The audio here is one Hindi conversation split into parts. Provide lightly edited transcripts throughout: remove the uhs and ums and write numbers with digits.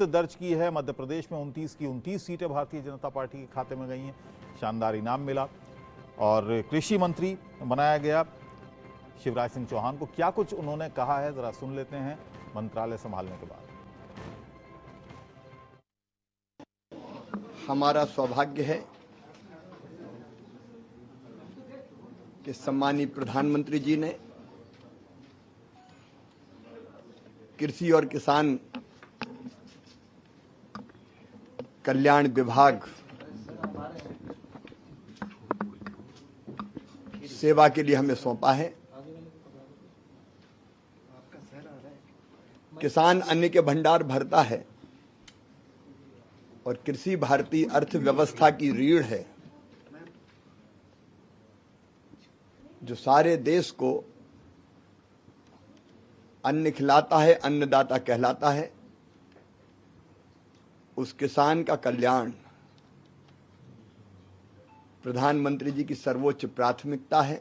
दर्ज की है। मध्य प्रदेश में 29 की 29 सीटें भारतीय जनता पार्टी के खाते में गई हैं। शानदार इनाम मिला और कृषि मंत्री बनाया गया शिवराज सिंह चौहान को। क्या कुछ उन्होंने कहा है जरा सुन लेते हैं मंत्रालय संभालने के बाद। हमारा सौभाग्य है कि सम्मानीय प्रधानमंत्री जी ने कृषि और किसान कल्याण विभाग सेवा के लिए हमें सौंपा है। किसान अन्न के भंडार भरता है और कृषि भारतीय अर्थव्यवस्था की रीढ़ है, जो सारे देश को अन्न खिलाता है, अन्नदाता कहलाता है। उस किसान का कल्याण प्रधानमंत्री जी की सर्वोच्च प्राथमिकता है।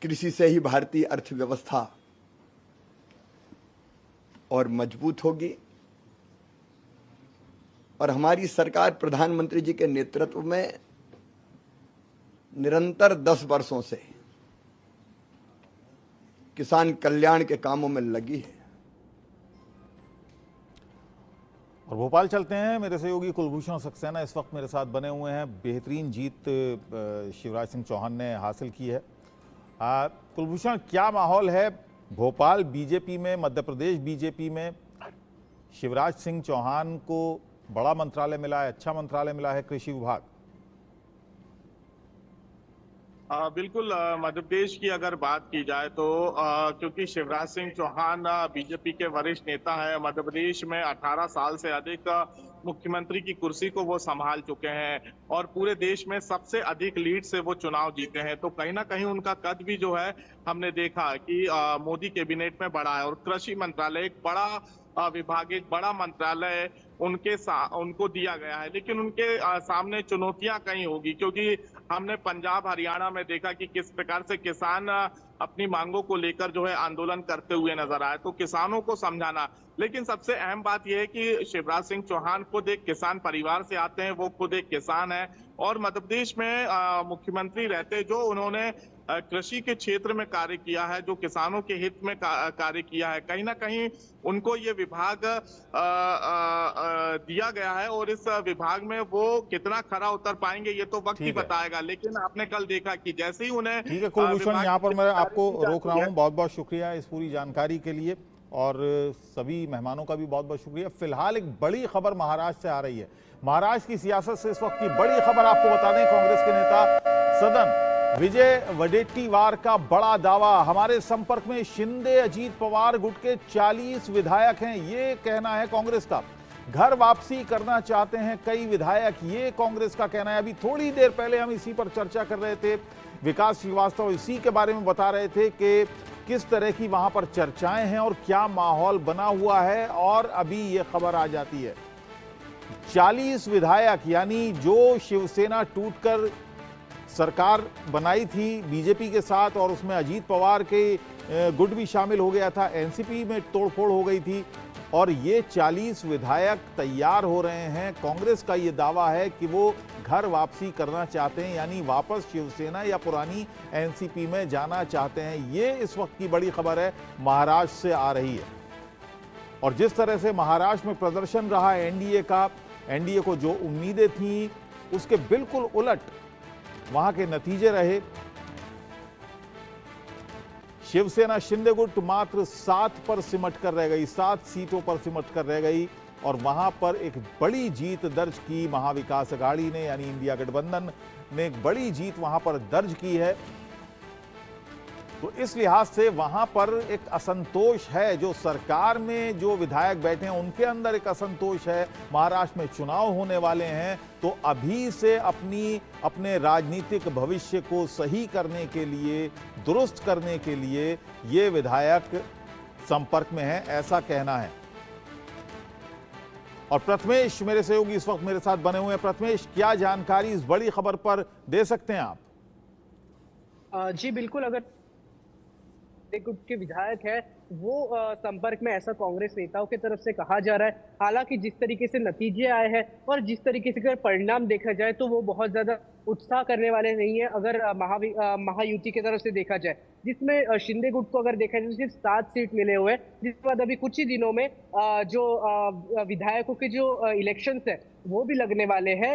कृषि से ही भारतीय अर्थव्यवस्था और मजबूत होगी और हमारी सरकार प्रधानमंत्री जी के नेतृत्व में निरंतर 10 वर्षों से किसान कल्याण के कामों में लगी है। और भोपाल चलते हैं। मेरे सहयोगी कुलभूषण सक्सेना इस वक्त मेरे साथ बने हुए हैं। बेहतरीन जीत शिवराज सिंह चौहान ने हासिल की है। कुलभूषण, क्या माहौल है भोपाल बीजेपी में, मध्य प्रदेश बीजेपी में? शिवराज सिंह चौहान को बड़ा मंत्रालय मिला है, अच्छा मंत्रालय मिला है कृषि विभाग। बिल्कुल, मध्य प्रदेश की अगर बात की जाए तो क्योंकि शिवराज सिंह चौहान बीजेपी के वरिष्ठ नेता है, मध्य प्रदेश में 18 साल से अधिक मुख्यमंत्री की कुर्सी को वो संभाल चुके हैं और पूरे देश में सबसे अधिक लीड से वो चुनाव जीते हैं, तो कहीं ना कहीं उनका कद भी जो है हमने देखा कि मोदी कैबिनेट में बड़ा है और कृषि मंत्रालय एक बड़ा विभाग, एक बड़ा मंत्रालय उनको दिया गया है। लेकिन उनके सामने चुनौतियां कहीं होगी, क्योंकि हमने पंजाब हरियाणा में देखा कि किस प्रकार से किसान अपनी मांगों को लेकर जो है आंदोलन करते हुए नजर आए, तो किसानों को समझाना। लेकिन सबसे अहम बात यह है कि शिवराज सिंह चौहान खुद एक किसान परिवार से आते हैं, वो खुद एक किसान है और मध्य प्रदेश में मुख्यमंत्री रहते जो उन्होंने कृषि के क्षेत्र में कार्य किया है, जो किसानों के हित में कार्य किया है, कहीं ना कहीं उनको ये विभाग दिया गया है और इस विभाग में वो कितना खरा उतर पाएंगे ये तो वक्त ही बताएगा। लेकिन आपने कल देखा कि जैसे ही उन्हें ठीक है कुलभूषण, यहाँ पर मैं आपको रोक रहा हूँ। बहुत बहुत शुक्रिया इस पूरी जानकारी के लिए और सभी मेहमानों का भी बहुत बहुत शुक्रिया। फिलहाल एक बड़ी खबर महाराष्ट्र से आ रही है। महाराष्ट्र की सियासत से इस वक्त की बड़ी खबर आपको बता दें, कांग्रेस के नेता सदन विजय वडेट्टीवार का बड़ा दावा। हमारे संपर्क में शिंदे, अजीत पवार गुट के 40 विधायक हैं, ये कहना है कांग्रेस का। घर वापसी करना चाहते हैं कई विधायक, ये कांग्रेस का कहना है। अभी थोड़ी देर पहले हम इसी पर चर्चा कर रहे थे, विकास श्रीवास्तव इसी के बारे में बता रहे थे कि किस तरह की वहां पर चर्चाएं हैं और क्या माहौल बना हुआ है। और अभी ये खबर आ जाती है 40 विधायक, यानी जो शिवसेना टूटकर सरकार बनाई थी बीजेपी के साथ और उसमें अजीत पवार के गुट भी शामिल हो गया था, एनसीपी में तोड़फोड़ हो गई थी और ये 40 विधायक तैयार हो रहे हैं। कांग्रेस का ये दावा है कि वो घर वापसी करना चाहते हैं, यानी वापस शिवसेना या पुरानी एनसीपी में जाना चाहते हैं। ये इस वक्त की बड़ी खबर है, महाराष्ट्र से आ रही है। और जिस तरह से महाराष्ट्र में प्रदर्शन रहा एनडीए का, एनडीए को जो उम्मीदें थी उसके बिल्कुल उलट वहां के नतीजे रहे। शिवसेना शिंदे गुट मात्र 7 पर सिमट कर रह गई, 7 सीटों पर सिमट कर रह गई और वहां पर एक बड़ी जीत दर्ज की महाविकास अघाड़ी ने, यानी इंडिया गठबंधन ने एक बड़ी जीत वहां पर दर्ज की है। तो इस लिहाज से वहां पर एक असंतोष है, जो सरकार में जो विधायक बैठे हैं उनके अंदर एक असंतोष है। महाराष्ट्र में चुनाव होने वाले हैं, तो अभी से अपने राजनीतिक भविष्य को सही करने के लिए, दुरुस्त करने के लिए ये विधायक संपर्क में हैं, ऐसा कहना है। और प्रथमेश मेरे सहयोगी इस वक्त मेरे साथ बने हुए हैं। प्रथमेश, क्या जानकारी इस बड़ी खबर पर दे सकते हैं आप? जी बिल्कुल, अगर गुट के विधायक है वो संपर्क में, ऐसा कांग्रेस नेताओं की तरफ से कहा जा रहा है। हालांकि जिस तरीके से नतीजे आए हैं और जिस तरीके से अगर परिणाम देखा जाए तो वो बहुत ज्यादा उत्साह करने वाले नहीं है अगर महायुति की तरफ से देखा जाए, जिसमें शिंदे गुट को अगर देखा जाए तो सिर्फ 7 सीट मिले हुए हैं। जिसके बाद अभी कुछ ही दिनों में जो विधायकों के जो इलेक्शंस है वो भी लगने वाले हैं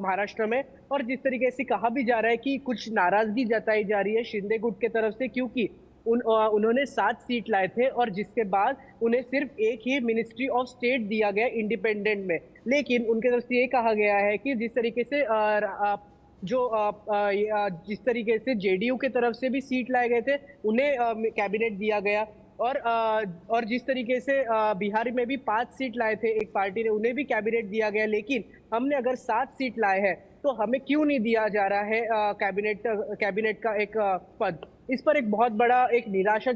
महाराष्ट्र में। और जिस तरीके से कहा भी जा रहा है कि कुछ नाराजगी जताई जा रही है शिंदे गुट के तरफ से, क्योंकि उन्होंने 7 सीट लाए थे और जिसके बाद उन्हें सिर्फ एक ही मिनिस्ट्री ऑफ स्टेट दिया गया इंडिपेंडेंट में। लेकिन उनके तरफ से ये कहा गया है कि जिस तरीके से जिस तरीके से जेडीयू के तरफ से भी सीट लाए गए थे उन्हें कैबिनेट दिया गया, और जिस तरीके से बिहार में भी 5 सीट लाए थे एक पार्टी ने, उन्हें भी कैबिनेट दिया गया। लेकिन हमने अगर 7 सीट लाए हैं तो हमें क्यों नहीं दिया जा रहा है कैबिनेट का एक पद। इस पर एक बहुत बड़ा एक निराशा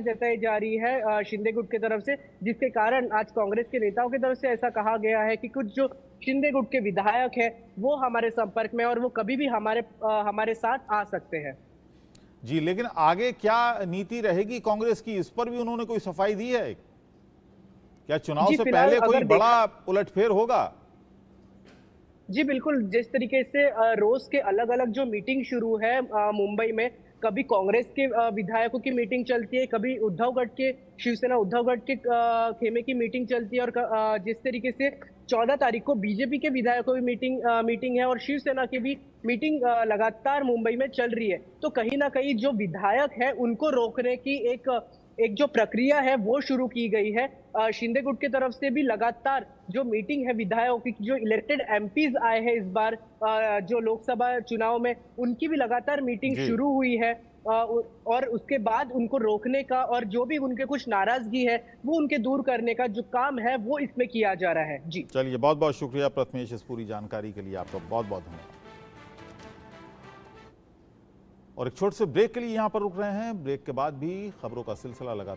जताई जा रही है शिंदे गुट की तरफ से, जिसके कारण आज कांग्रेस के नेताओं की तरफ से ऐसा कहा गया है कि कुछ जो शिंदे गुट के विधायक है वो हमारे संपर्क में और वो कभी भी हमारे साथ आ सकते हैं। जी, लेकिन आगे क्या नीति रहेगी कांग्रेस की, इस पर भी उन्होंने कोई सफाई दी है? क्या चुनाव से पहले कोई बड़ा उलटफेर होगा? जी बिल्कुल, जिस तरीके से रोज के अलग अलग जो मीटिंग शुरू है मुंबई में, कभी कांग्रेस के विधायकों की मीटिंग चलती है, कभी शिवसेना उद्धव गढ़ के खेमे की मीटिंग चलती है, और जिस तरीके से 14 तारीख को बीजेपी के विधायकों की मीटिंग है और शिवसेना की भी मीटिंग लगातार मुंबई में चल रही है। तो कहीं ना कहीं जो विधायक है उनको रोकने की एक जो प्रक्रिया है वो शुरू की गई है। शिंदे गुट की तरफ से भी लगातार जो मीटिंग है विधायकों की, जो इलेक्टेड एमपीज आए हैं इस बार जो लोकसभा चुनाव में, उनकी भी लगातार मीटिंग शुरू हुई है और उसके बाद उनको रोकने का और जो भी उनके कुछ नाराजगी है वो उनके दूर करने का जो काम है वो इसमें किया जा रहा है। जी चलिए, बहुत बहुत शुक्रिया प्रथमेश इस पूरी जानकारी के लिए, आपका बहुत बहुत धन्यवाद। और एक छोटे से ब्रेक के लिए यहां पर रुक रहे हैं। ब्रेक के बाद भी खबरों का सिलसिला लगा